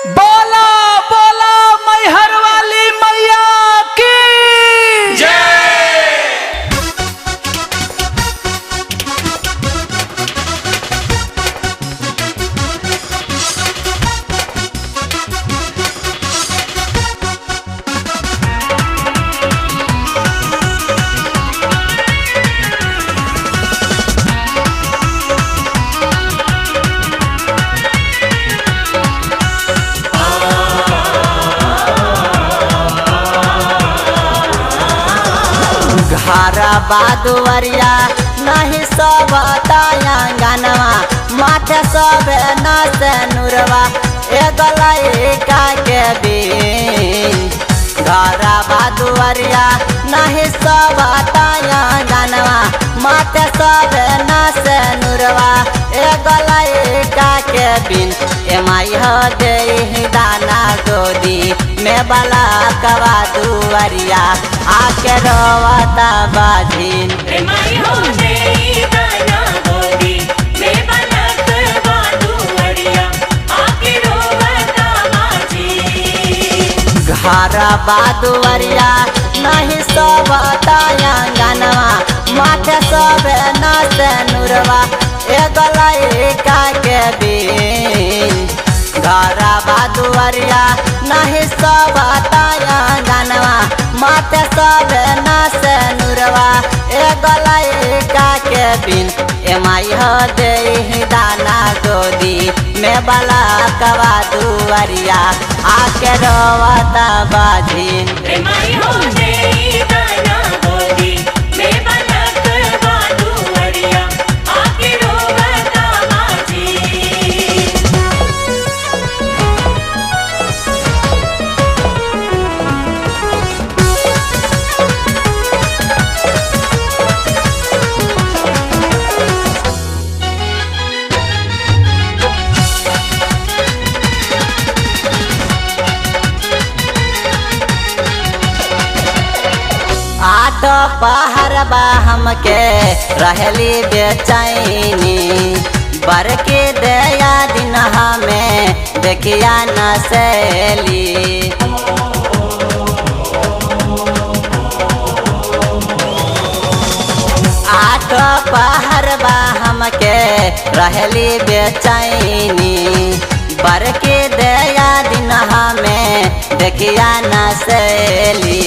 बोला बोला मैहर वाली मैया की जय। घरा बादुवरिया नहीं सब आंगनवा माथे सब नस नुरवा एगलैका के बीन। घरा बादुवरिया नहीं सब आंगनवा माथे सब नस नुरवा एगलैका के बीन। एमाई हो दे दाना गोदी में बला कवा दुवरिया आके रोवता बाझिन। एमाई हो दे दाना गोदी में बला कवा दुवरिया आके रोवता बाझिन। घरा बादुवरिया नहीं सब आंगनवा माथे सब नस नुरवा एगलैका के बीन। घरा बादुवरिया नहीं सब आंगनवा माथे सब नस नुरवा एगलैका के बीन। एमाई हो दे दाना गोदी में बला कवा दुवरिया आके रोवता बाझिन। एमाई हो दे दाना गोदी में बला कवा दुवरिया आके रोवता बाझिन। आठ पहर बा हमके रहली बेचैनी। बर के दया दिन हमें देखिया न सैली। आठ पहर बा हमके रहली बेचैनी। बर के दया दिन हमें देखिया न सैली।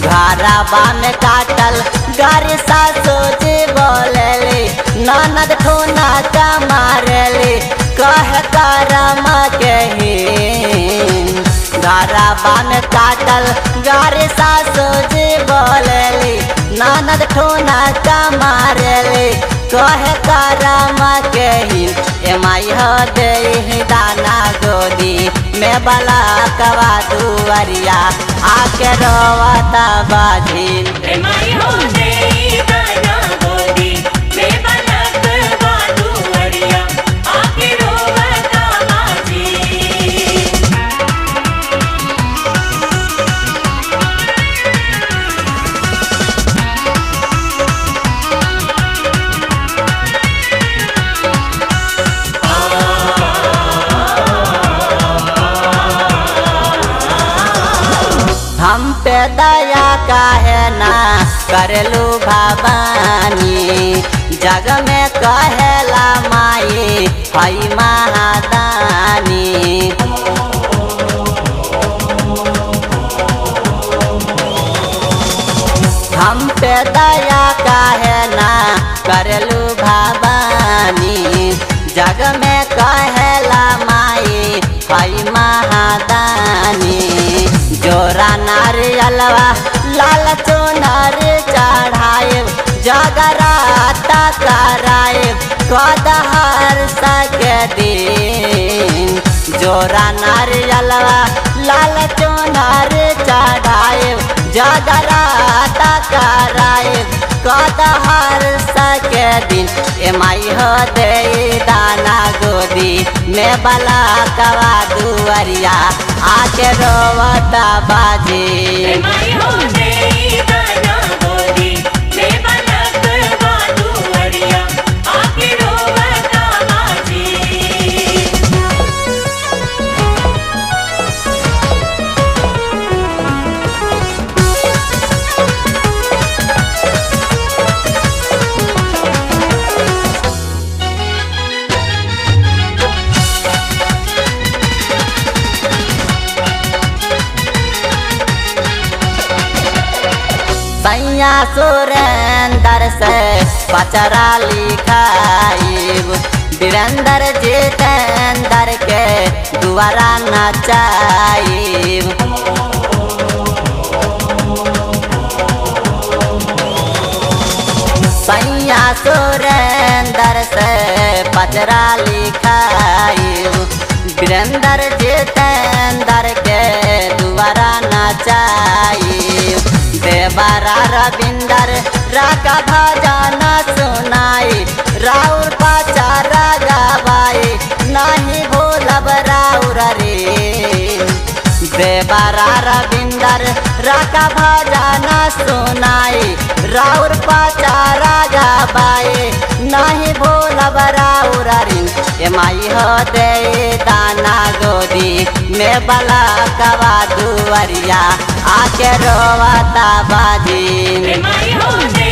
घरवा में काटल गारी सासू जी बोलेली ननद ठोना का मारेली कह करम कहीन। घरवा में काटल गारी सासू जी बोलेली ननद ठोना का मारेली कह करम कहीन। एमाई हो दे दाना गोदी में बला कवा दुवरिया आके रोवता बाझिन। एमाई हो दे दाना गोदी में बला कवा दुवरिया आके रोवता बाझिन। हम पे दया काहे ना करलू भवानी। जग में कहेला माई हई महादानी। हम पे दया काहे ना करलू भवानी। जग में कहेला माई हई महादानी। जोरा नारियलवा लाल चुनर चढ़ाए जगराता कराए कदहर सके दिन। जोरा नारियलवा लाल चुनर चढ़ाए जगराता कराए कदहर सके दिन। एमाई हो दे दाना गोदी में बला कवा दुवरिया आके रोवता बाझिन। एमाई हो दे दाना गोदी में बला कवा दुवरिया आके रोवता बाझिन। सैया सुरेंद्र से पचरा लिखाइब, वीरेंद्र जितेंद्र के दुआरा नचाइब। सैया सुरेंद्र से पचरा लिखाइब, वीरेंद्र जितेंद्र के दुआरा नचाइब। देवरा रविंदर राका भजन सुनाई, राउर पचारा गवाई, नहीं भूलब राउर रे। देवरा रविंदर राका भजन सुनाई, राउर पचारा गवाई, नहीं भूलब राउर रे। ए माई हो दे दाना गोदी में बला कवा दुआरिया, आके रोवता बाजी। माई हो दे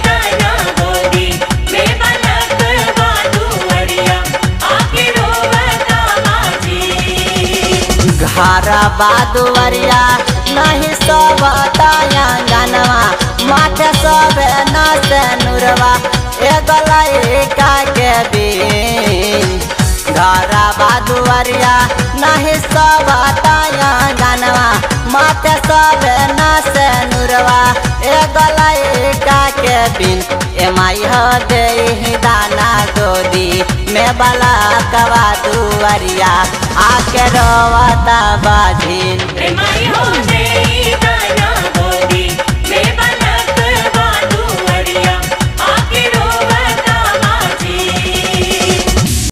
दाना गोदी में बलक बादुअरिया, आके रोवता बाजी। घर बादुअरिया नहीं सोवता आंगनवा, माथे सोबे न से नुरवा, एगो लइका के दिन। घर बादुअरिया नहीं सोवता आंगनवा, माथे सोबे न से नुरवा, एगो लइका के बिन। ए माई हो दे दाना गोदी में बला कवा दुआरिया, आके रोवता बाजी।